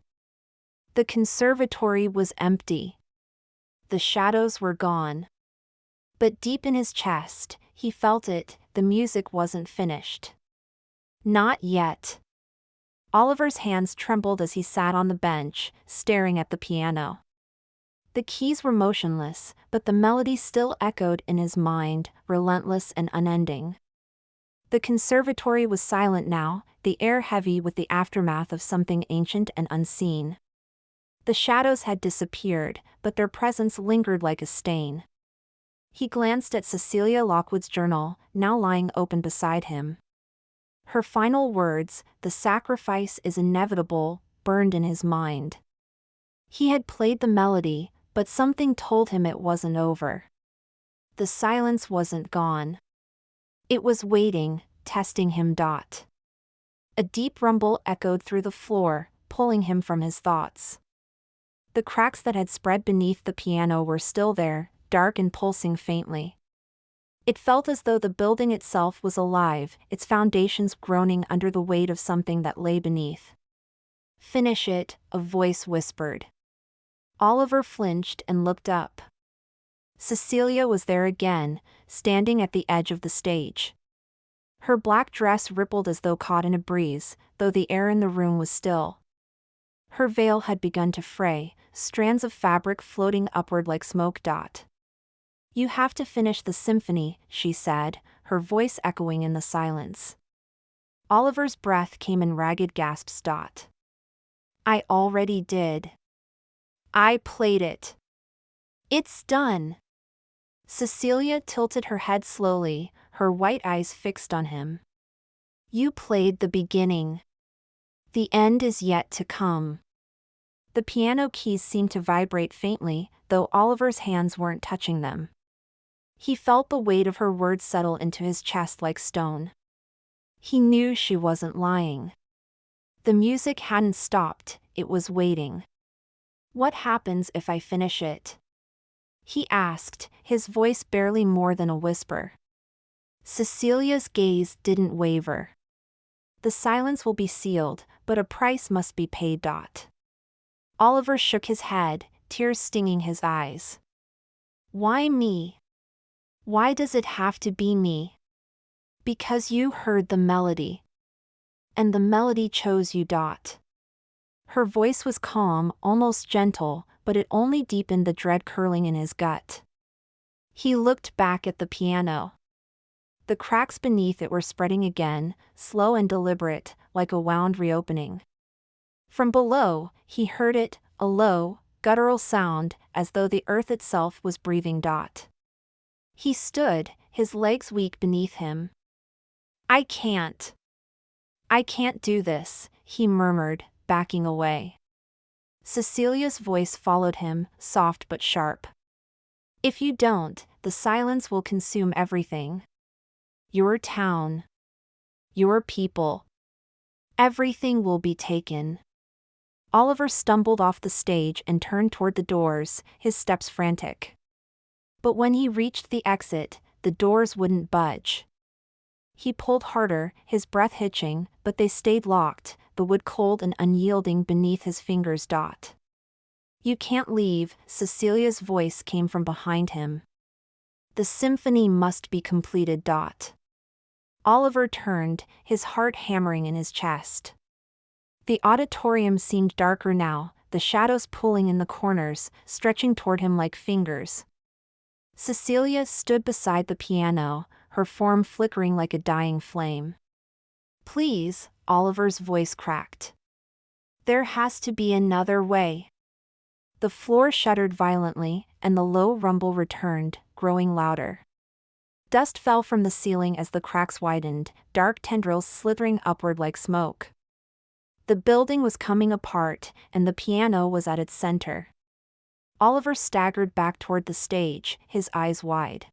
The conservatory was empty. The shadows were gone. But deep in his chest, he felt it, the music wasn't finished. Not yet. Oliver's hands trembled as he sat on the bench, staring at the piano. The keys were motionless, but the melody still echoed in his mind, relentless and unending. The conservatory was silent now, the air heavy with the aftermath of something ancient and unseen. The shadows had disappeared, but their presence lingered like a stain. He glanced at Cecilia Lockwood's journal, now lying open beside him. Her final words, "The sacrifice is inevitable," burned in his mind. He had played the melody, but something told him it wasn't over. The silence wasn't gone. It was waiting, testing him. A deep rumble echoed through the floor, pulling him from his thoughts. The cracks that had spread beneath the piano were still there, dark and pulsing faintly. It felt as though the building itself was alive, its foundations groaning under the weight of something that lay beneath. "Finish it," a voice whispered. Oliver flinched and looked up. Cecilia was there again, standing at the edge of the stage. Her black dress rippled as though caught in a breeze, though the air in the room was still. Her veil had begun to fray, strands of fabric floating upward like smoke. "You have to finish the symphony," she said, her voice echoing in the silence. Oliver's breath came in ragged gasps. "I already did. I played it. It's done." Cecilia tilted her head slowly, her white eyes fixed on him. "You played the beginning. The end is yet to come." The piano keys seemed to vibrate faintly, though Oliver's hands weren't touching them. He felt the weight of her words settle into his chest like stone. He knew she wasn't lying. The music hadn't stopped, it was waiting. "What happens if I finish it?" he asked, his voice barely more than a whisper. Cecilia's gaze didn't waver. "The silence will be sealed, but a price must be paid. Oliver shook his head, tears stinging his eyes. "Why me? Why does it have to be me?" "Because you heard the melody. And the melody chose you. Her voice was calm, almost gentle, but it only deepened the dread curling in his gut. He looked back at the piano. The cracks beneath it were spreading again, slow and deliberate, like a wound reopening. From below, he heard it, a low, guttural sound, as though the earth itself was breathing. He stood, his legs weak beneath him. I can't do this, he murmured, backing away. Cecilia's voice followed him, soft but sharp. If you don't, the silence will consume everything. Your town. Your people. Everything will be taken. Oliver stumbled off the stage and turned toward the doors, his steps frantic. But when he reached the exit, the doors wouldn't budge. He pulled harder, his breath hitching, but they stayed locked, the wood cold and unyielding beneath his fingers. You can't leave, Cecilia's voice came from behind him. The symphony must be completed. Oliver turned, his heart hammering in his chest. The auditorium seemed darker now, the shadows pulling in the corners, stretching toward him like fingers. Cecilia stood beside the piano, her form flickering like a dying flame. Please, Oliver's voice cracked. There has to be another way. The floor shuddered violently, and the low rumble returned, growing louder. Dust fell from the ceiling as the cracks widened, dark tendrils slithering upward like smoke. The building was coming apart, and the piano was at its center. Oliver staggered back toward the stage, his eyes wide.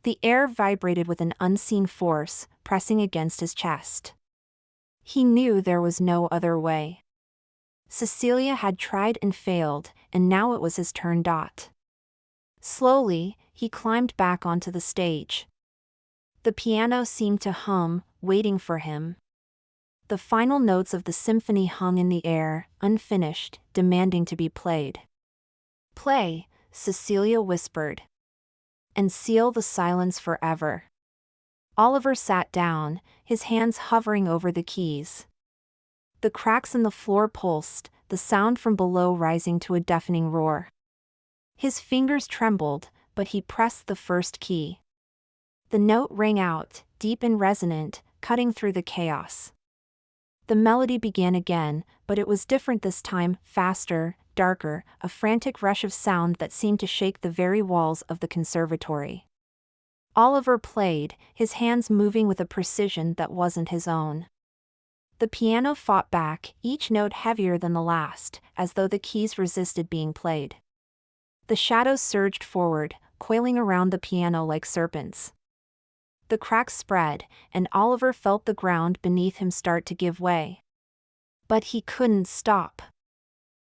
The air vibrated with an unseen force, pressing against his chest. He knew there was no other way. Cecilia had tried and failed, and now it was his turn. Slowly, he climbed back onto the stage. The piano seemed to hum, waiting for him. The final notes of the symphony hung in the air, unfinished, demanding to be played. Play, Cecilia whispered. And seal the silence forever. Oliver sat down, his hands hovering over the keys. The cracks in the floor pulsed, the sound from below rising to a deafening roar. His fingers trembled, but he pressed the first key. The note rang out, deep and resonant, cutting through the chaos. The melody began again, but it was different this time, faster, darker, a frantic rush of sound that seemed to shake the very walls of the conservatory. Oliver played, his hands moving with a precision that wasn't his own. The piano fought back, each note heavier than the last, as though the keys resisted being played. The shadows surged forward, coiling around the piano like serpents. The cracks spread, and Oliver felt the ground beneath him start to give way. But he couldn't stop.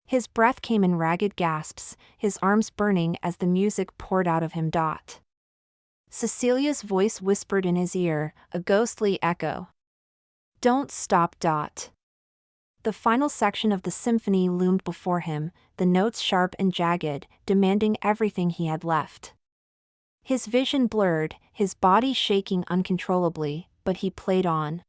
His breath came in ragged gasps, his arms burning as the music poured out of him. Cecilia's voice whispered in his ear, a ghostly echo. Don't stop. The final section of the symphony loomed before him, the notes sharp and jagged, demanding everything he had left. His vision blurred, his body shaking uncontrollably, but he played on.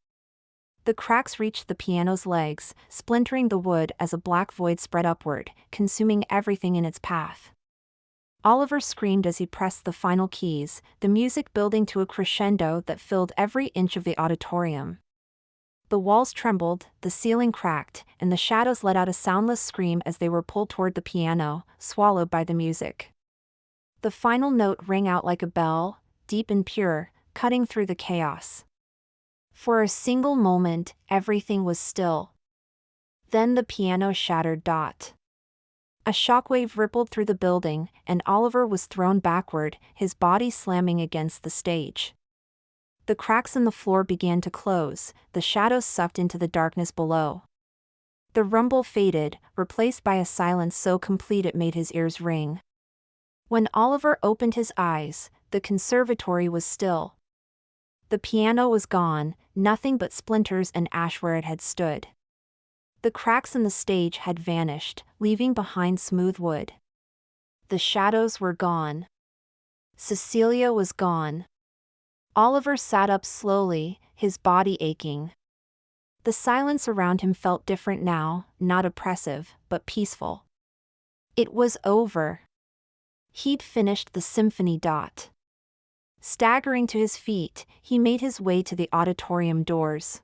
The cracks reached the piano's legs, splintering the wood as a black void spread upward, consuming everything in its path. Oliver screamed as he pressed the final keys, the music building to a crescendo that filled every inch of the auditorium. The walls trembled, the ceiling cracked, and the shadows let out a soundless scream as they were pulled toward the piano, swallowed by the music. The final note rang out like a bell, deep and pure, cutting through the chaos. For a single moment, everything was still. Then the piano shattered. A shockwave rippled through the building, and Oliver was thrown backward, his body slamming against the stage. The cracks in the floor began to close, the shadows sucked into the darkness below. The rumble faded, replaced by a silence so complete it made his ears ring. When Oliver opened his eyes, the conservatory was still. The piano was gone, nothing but splinters and ash where it had stood. The cracks in the stage had vanished, leaving behind smooth wood. The shadows were gone. Cecilia was gone. Oliver sat up slowly, his body aching. The silence around him felt different now, not oppressive, but peaceful. It was over. He'd finished the symphony. Staggering to his feet, he made his way to the auditorium doors.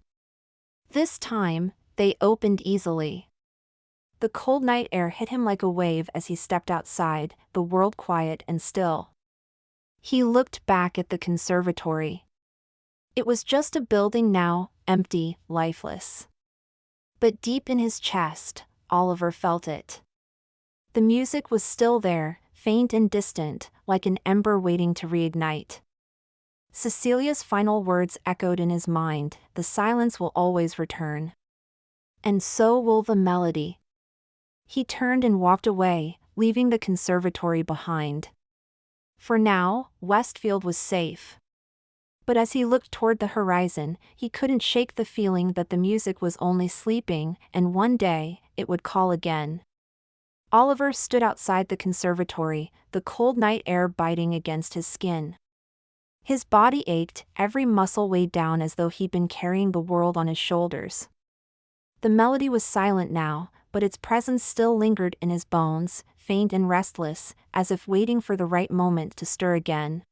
This time, they opened easily. The cold night air hit him like a wave as he stepped outside, the world quiet and still. He looked back at the conservatory. It was just a building now, empty, lifeless. But deep in his chest, Oliver felt it. The music was still there, faint and distant, like an ember waiting to reignite. Cecilia's final words echoed in his mind, "The silence will always return. And so will the melody." He turned and walked away, leaving the conservatory behind. For now, Westfield was safe. But as he looked toward the horizon, he couldn't shake the feeling that the music was only sleeping, and one day, it would call again. Oliver stood outside the conservatory, the cold night air biting against his skin. His body ached, every muscle weighed down as though he'd been carrying the world on his shoulders. The melody was silent now, but its presence still lingered in his bones, faint and restless, as if waiting for the right moment to stir again.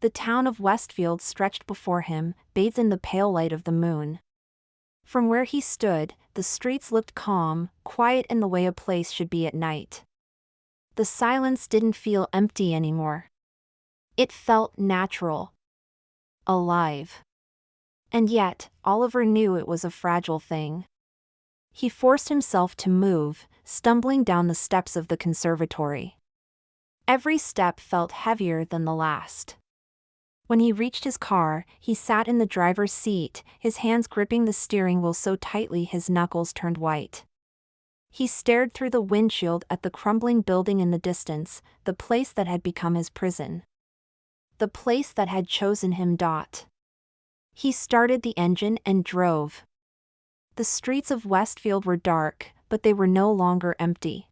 The town of Westfield stretched before him, bathed in the pale light of the moon. From where he stood, the streets looked calm, quiet in the way a place should be at night. The silence didn't feel empty anymore. It felt natural. Alive. And yet, Oliver knew it was a fragile thing. He forced himself to move, stumbling down the steps of the conservatory. Every step felt heavier than the last. When he reached his car, he sat in the driver's seat, his hands gripping the steering wheel so tightly his knuckles turned white. He stared through the windshield at the crumbling building in the distance, the place that had become his prison. The place that had chosen him. He started the engine and drove. The streets of Westfield were dark, but they were no longer empty.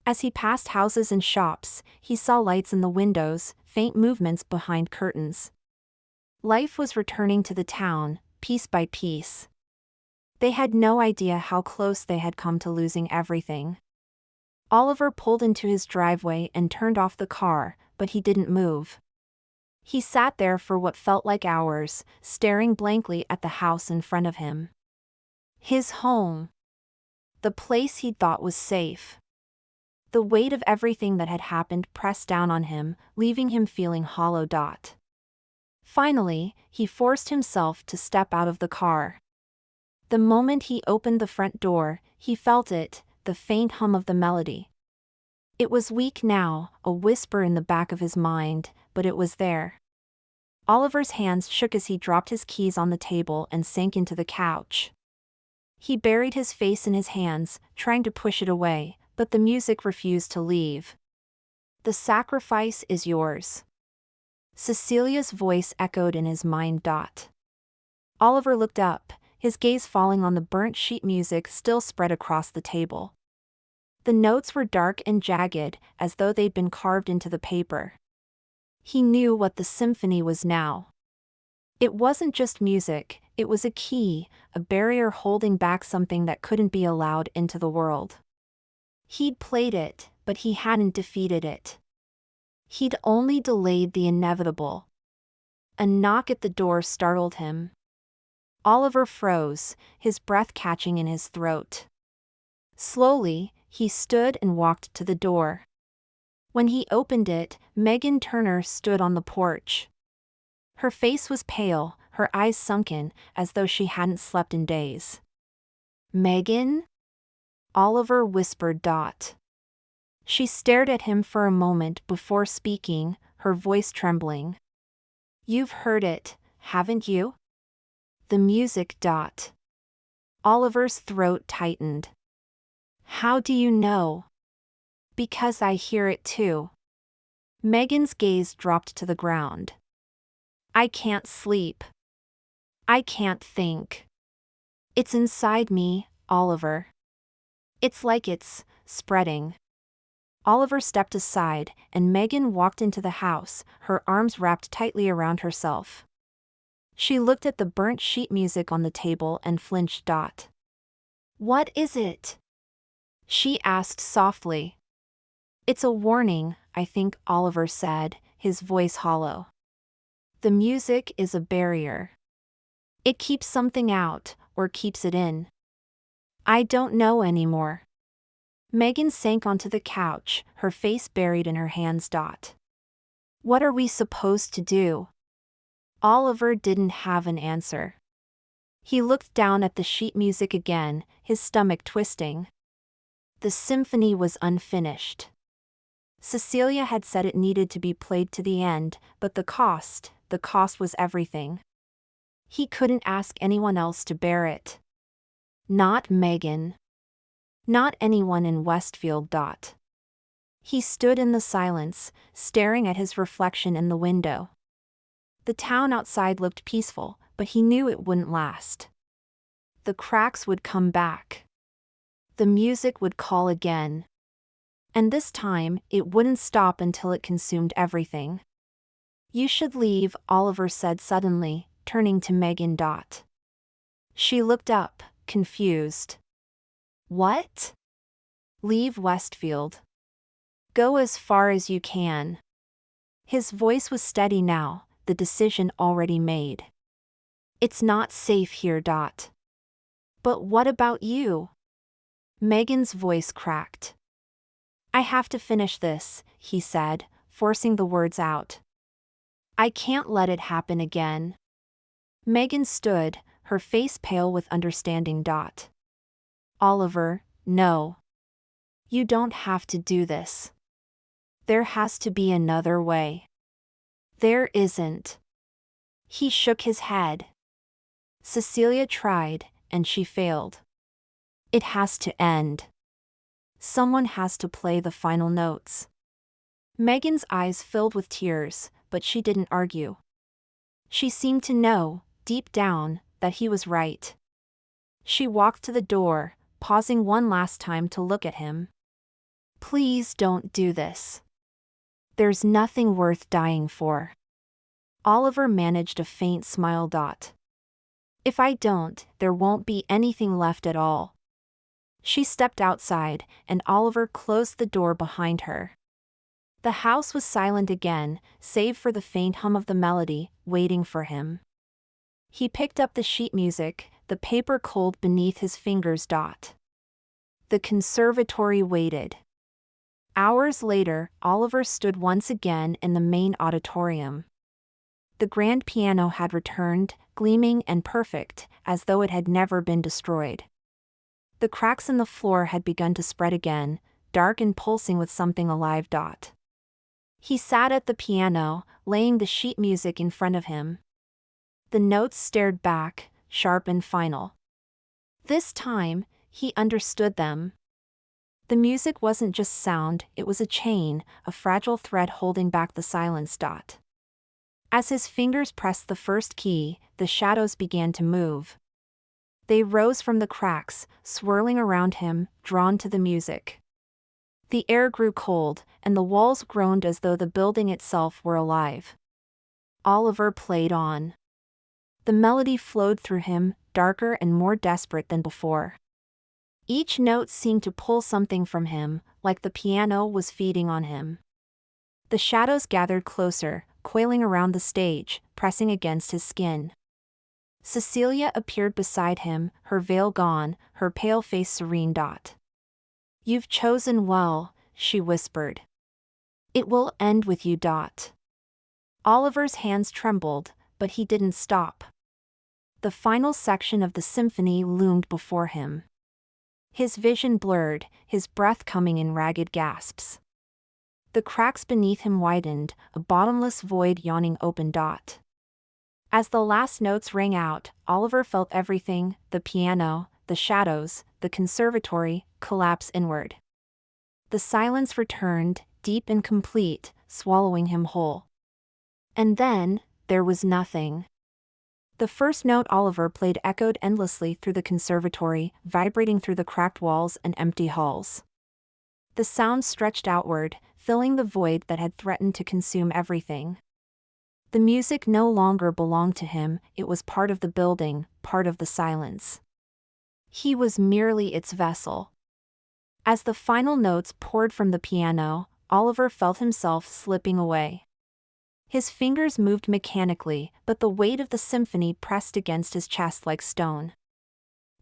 As he passed houses and shops, he saw lights in the windows, faint movements behind curtains. Life was returning to the town, piece by piece. They had no idea how close they had come to losing everything. Oliver pulled into his driveway and turned off the car, but he didn't move. He sat there for what felt like hours, staring blankly at the house in front of him. His home. The place he'd thought was safe. The weight of everything that had happened pressed down on him, leaving him feeling hollow. Finally, he forced himself to step out of the car. The moment he opened the front door, he felt it, the faint hum of the melody. It was weak now, a whisper in the back of his mind, but it was there. Oliver's hands shook as he dropped his keys on the table and sank into the couch. He buried his face in his hands, trying to push it away, but the music refused to leave. "The sacrifice is yours." Cecilia's voice echoed in his mind. Oliver looked up, his gaze falling on the burnt sheet music still spread across the table. The notes were dark and jagged, as though they'd been carved into the paper. He knew what the symphony was now. It wasn't just music, it was a key, a barrier holding back something that couldn't be allowed into the world. He'd played it, but he hadn't defeated it. He'd only delayed the inevitable. A knock at the door startled him. Oliver froze, his breath catching in his throat. Slowly, he stood and walked to the door. When he opened it, Megan Turner stood on the porch. Her face was pale, her eyes sunken, as though she hadn't slept in days. "Megan?" Oliver whispered. She stared at him for a moment before speaking, her voice trembling. "You've heard it, haven't you? The music. Oliver's throat tightened. "How do you know?" "Because I hear it too." Megan's gaze dropped to the ground. "I can't sleep. I can't think. It's inside me, Oliver. It's like it's spreading." Oliver stepped aside, and Megan walked into the house, her arms wrapped tightly around herself. She looked at the burnt sheet music on the table and flinched. "What is it?" she asked softly. "It's a warning," I think, Oliver said, his voice hollow. The music is a barrier. It keeps something out, or keeps it in. I don't know anymore. Megan sank onto the couch, her face buried in her hands. What are we supposed to do? Oliver didn't have an answer. He looked down at the sheet music again, his stomach twisting. The symphony was unfinished. Cecilia had said it needed to be played to the end, but the cost was everything. He couldn't ask anyone else to bear it. Not Megan. Not anyone in Westfield. He stood in the silence, staring at his reflection in the window. The town outside looked peaceful, but he knew it wouldn't last. The cracks would come back. The music would call again. And this time, it wouldn't stop until it consumed everything. You should leave, Oliver said suddenly, turning to Megan. She looked up, confused. What? Leave Westfield. Go as far as you can. His voice was steady now, the decision already made. It's not safe here. But what about you? Megan's voice cracked. I have to finish this, he said, forcing the words out. I can't let it happen again. Megan stood, her face pale with understanding. Oliver, no. You don't have to do this. There has to be another way. There isn't. He shook his head. Cecilia tried, and she failed. It has to end. Someone has to play the final notes. Megan's eyes filled with tears, but she didn't argue. She seemed to know, deep down, that he was right. She walked to the door, pausing one last time to look at him. Please don't do this. There's nothing worth dying for. Oliver managed a faint smile. If I don't, there won't be anything left at all. She stepped outside, and Oliver closed the door behind her. The house was silent again, save for the faint hum of the melody, waiting for him. He picked up the sheet music, the paper cold beneath his fingers. The conservatory waited. Hours later, Oliver stood once again in the main auditorium. The grand piano had returned, gleaming and perfect, as though it had never been destroyed. The cracks in the floor had begun to spread again, dark and pulsing with something alive. He sat at the piano, laying the sheet music in front of him. The notes stared back, sharp and final. This time, he understood them. The music wasn't just sound, it was a chain, a fragile thread holding back the silence. As his fingers pressed the first key, the shadows began to move. They rose from the cracks, swirling around him, drawn to the music. The air grew cold, and the walls groaned as though the building itself were alive. Oliver played on. The melody flowed through him, darker and more desperate than before. Each note seemed to pull something from him, like the piano was feeding on him. The shadows gathered closer, coiling around the stage, pressing against his skin. Cecilia appeared beside him, her veil gone, her pale face serene. You've chosen well, she whispered. It will end with you. Oliver's hands trembled, but he didn't stop. The final section of the symphony loomed before him. His vision blurred, his breath coming in ragged gasps. The cracks beneath him widened, a bottomless void yawning open. As the last notes rang out, Oliver felt everything, the piano, the shadows, the conservatory, collapse inward. The silence returned, deep and complete, swallowing him whole. And then, there was nothing. The first note Oliver played echoed endlessly through the conservatory, vibrating through the cracked walls and empty halls. The sound stretched outward, filling the void that had threatened to consume everything. The music no longer belonged to him, it was part of the building, part of the silence. He was merely its vessel. As the final notes poured from the piano, Oliver felt himself slipping away. His fingers moved mechanically, but the weight of the symphony pressed against his chest like stone.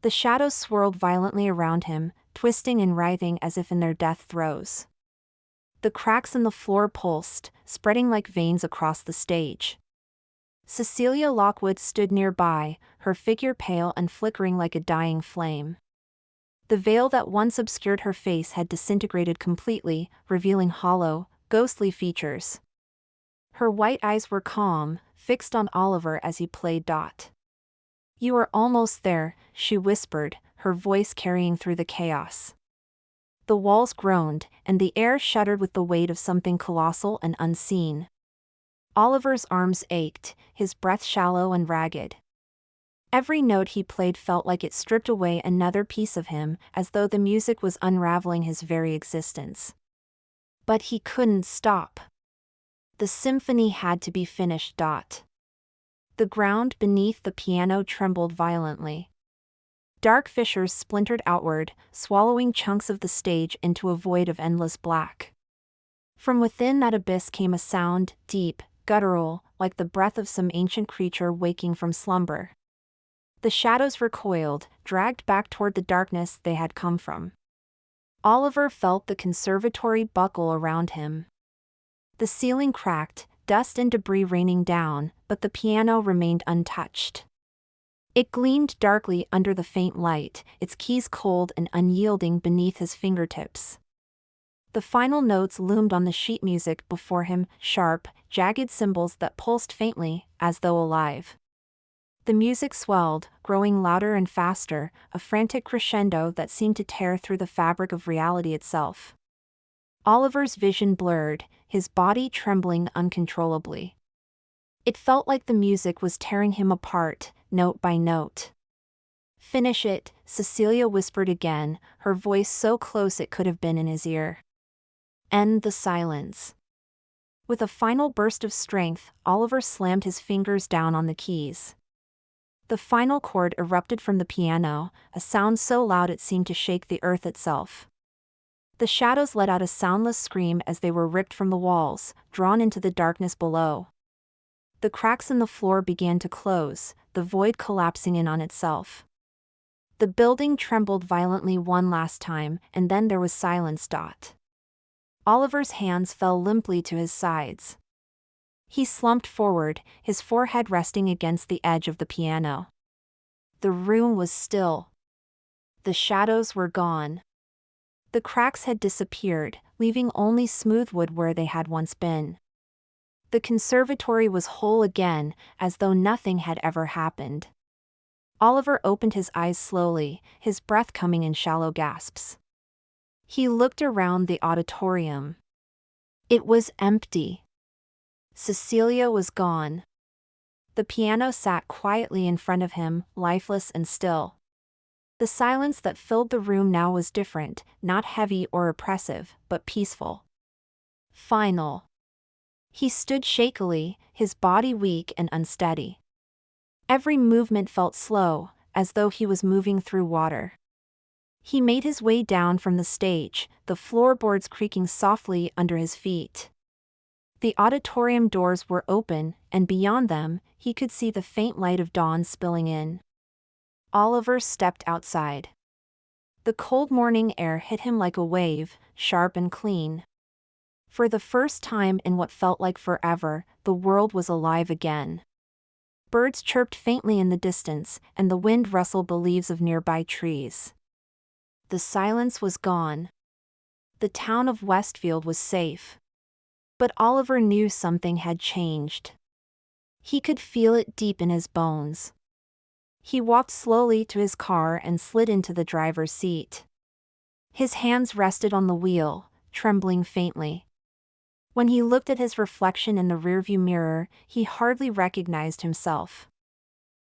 The shadows swirled violently around him, twisting and writhing as if in their death throes. The cracks in the floor pulsed, spreading like veins across the stage. Cecilia Lockwood stood nearby, her figure pale and flickering like a dying flame. The veil that once obscured her face had disintegrated completely, revealing hollow, ghostly features. Her white eyes were calm, fixed on Oliver as he played Dot. "You are almost there," she whispered, her voice carrying through the chaos. The walls groaned, and the air shuddered with the weight of something colossal and unseen. Oliver's arms ached, his breath shallow and ragged. Every note he played felt like it stripped away another piece of him, as though the music was unraveling his very existence. But he couldn't stop. The symphony had to be finished. The ground beneath the piano trembled violently. Dark fissures splintered outward, swallowing chunks of the stage into a void of endless black. From within that abyss came a sound, deep, guttural, like the breath of some ancient creature waking from slumber. The shadows recoiled, dragged back toward the darkness they had come from. Oliver felt the conservatory buckle around him. The ceiling cracked, dust and debris raining down, but the piano remained untouched. It gleamed darkly under the faint light, its keys cold and unyielding beneath his fingertips. The final notes loomed on the sheet music before him, sharp, jagged cymbals that pulsed faintly, as though alive. The music swelled, growing louder and faster, a frantic crescendo that seemed to tear through the fabric of reality itself. Oliver's vision blurred, his body trembling uncontrollably. It felt like the music was tearing him apart, note by note. "Finish it," Cecilia whispered again, her voice so close it could have been in his ear. End the silence. With a final burst of strength, Oliver slammed his fingers down on the keys. The final chord erupted from the piano, a sound so loud it seemed to shake the earth itself. The shadows let out a soundless scream as they were ripped from the walls, drawn into the darkness below. The cracks in the floor began to close, the void collapsing in on itself. The building trembled violently one last time, and then there was silence. Oliver's hands fell limply to his sides. He slumped forward, his forehead resting against the edge of the piano. The room was still. The shadows were gone. The cracks had disappeared, leaving only smooth wood where they had once been. The conservatory was whole again, as though nothing had ever happened. Oliver opened his eyes slowly, his breath coming in shallow gasps. He looked around the auditorium. It was empty. Cecilia was gone. The piano sat quietly in front of him, lifeless and still. The silence that filled the room now was different, not heavy or oppressive, but peaceful. Final. He stood shakily, his body weak and unsteady. Every movement felt slow, as though he was moving through water. He made his way down from the stage, the floorboards creaking softly under his feet. The auditorium doors were open, and beyond them, he could see the faint light of dawn spilling in. Oliver stepped outside. The cold morning air hit him like a wave, sharp and clean. For the first time in what felt like forever, the world was alive again. Birds chirped faintly in the distance, and the wind rustled the leaves of nearby trees. The silence was gone. The town of Westfield was safe. But Oliver knew something had changed. He could feel it deep in his bones. He walked slowly to his car and slid into the driver's seat. His hands rested on the wheel, trembling faintly. When he looked at his reflection in the rearview mirror, he hardly recognized himself.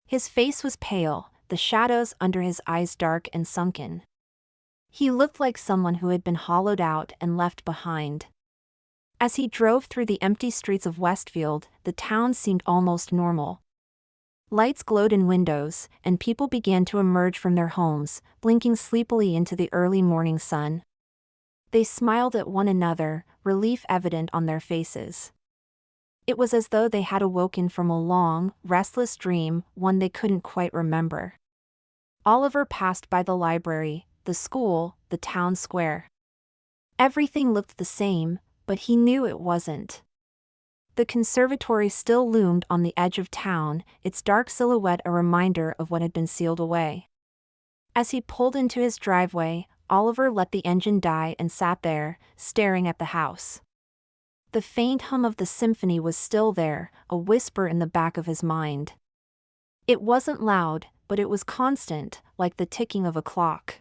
His face was pale, the shadows under his eyes dark and sunken. He looked like someone who had been hollowed out and left behind. As he drove through the empty streets of Westfield, the town seemed almost normal. Lights glowed in windows, and people began to emerge from their homes, blinking sleepily into the early morning sun. They smiled at one another, relief evident on their faces. It was as though they had awoken from a long, restless dream, one they couldn't quite remember. Oliver passed by the library, the school, the town square. Everything looked the same, but he knew it wasn't. The conservatory still loomed on the edge of town, its dark silhouette a reminder of what had been sealed away. As he pulled into his driveway, Oliver let the engine die and sat there, staring at the house. The faint hum of the symphony was still there, a whisper in the back of his mind. It wasn't loud, but it was constant, like the ticking of a clock.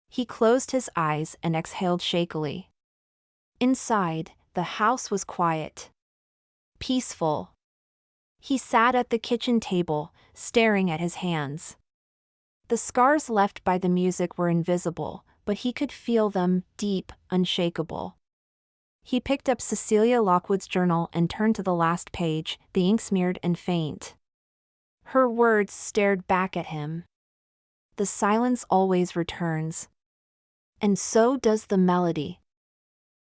He closed his eyes and exhaled shakily. Inside, the house was quiet. Peaceful. He sat at the kitchen table, staring at his hands. The scars left by the music were invisible, but he could feel them, deep, unshakable. He picked up Cecilia Lockwood's journal and turned to the last page, the ink smeared and faint. Her words stared back at him. The silence always returns. And so does the melody.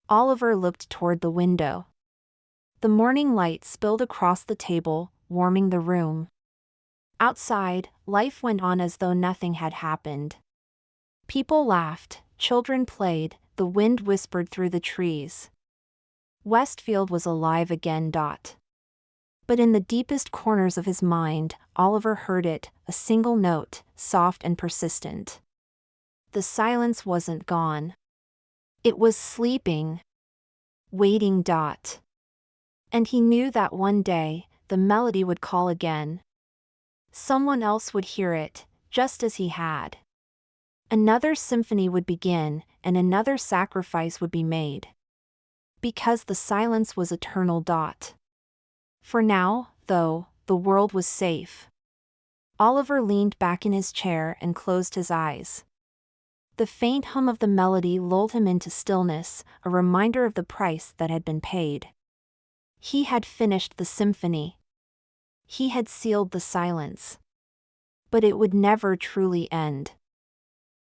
Oliver looked toward the window. The morning light spilled across the table, warming the room. Outside, life went on as though nothing had happened. People laughed, children played, the wind whispered through the trees. Westfield was alive again. But in the deepest corners of his mind, Oliver heard it, a single note, soft and persistent. The silence wasn't gone. It was sleeping. Waiting. And he knew that one day, the melody would call again. Someone else would hear it, just as he had. Another symphony would begin, and another sacrifice would be made. Because the silence was eternal. For now, though, the world was safe. Oliver leaned back in his chair and closed his eyes. The faint hum of the melody lulled him into stillness, a reminder of the price that had been paid. He had finished the symphony. He had sealed the silence. But it would never truly end.